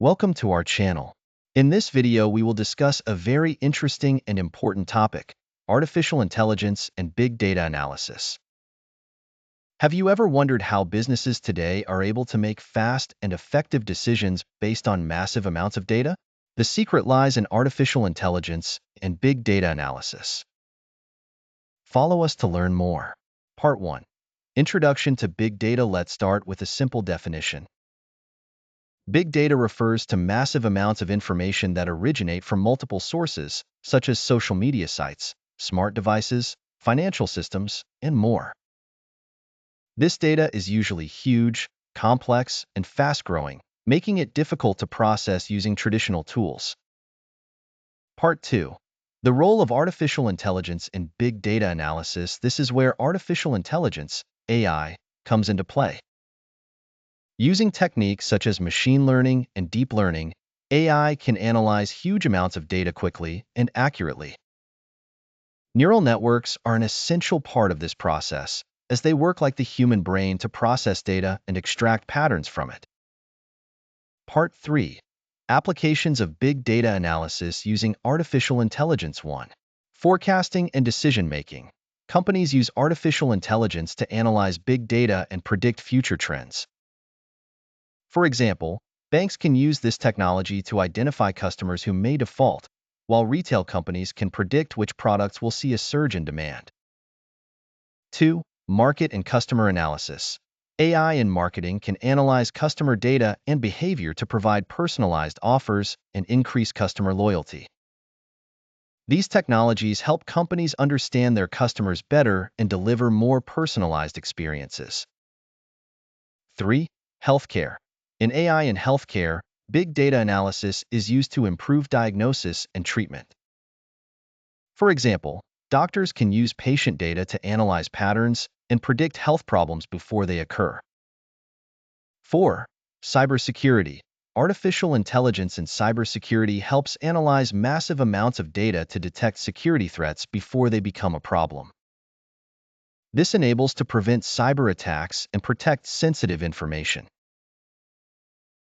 Welcome to our channel. In this video, we will discuss a very interesting and important topic, artificial intelligence and big data analysis. Have you ever wondered how businesses today are able to make fast and effective decisions based on massive amounts of data? The secret lies in artificial intelligence and big data analysis. Follow us to learn more. Part 1. Introduction to Big Data. Let's start with a simple definition. Big data refers to massive amounts of information that originate from multiple sources, such as social media sites, smart devices, financial systems, and more. This data is usually huge, complex, and fast-growing, making it difficult to process using traditional tools. Part 2. The role of artificial intelligence in big data analysis. This is where artificial intelligence, AI, comes into play. Using techniques such as machine learning and deep learning, AI can analyze huge amounts of data quickly and accurately. Neural networks are an essential part of this process, as they work like the human brain to process data and extract patterns from it. Part 3. Applications of big data analysis using artificial intelligence. 1. Forecasting and decision-making. Companies use artificial intelligence to analyze big data and predict future trends. For example, banks can use this technology to identify customers who may default, while retail companies can predict which products will see a surge in demand. 2. Market and customer analysis. AI in marketing can analyze customer data and behavior to provide personalized offers and increase customer loyalty. These technologies help companies understand their customers better and deliver more personalized experiences. 3. Healthcare. In AI in healthcare, big data analysis is used to improve diagnosis and treatment. For example, doctors can use patient data to analyze patterns and predict health problems before they occur. 4. Cybersecurity. Artificial intelligence in cybersecurity helps analyze massive amounts of data to detect security threats before they become a problem. This enables to prevent cyber attacks and protect sensitive information.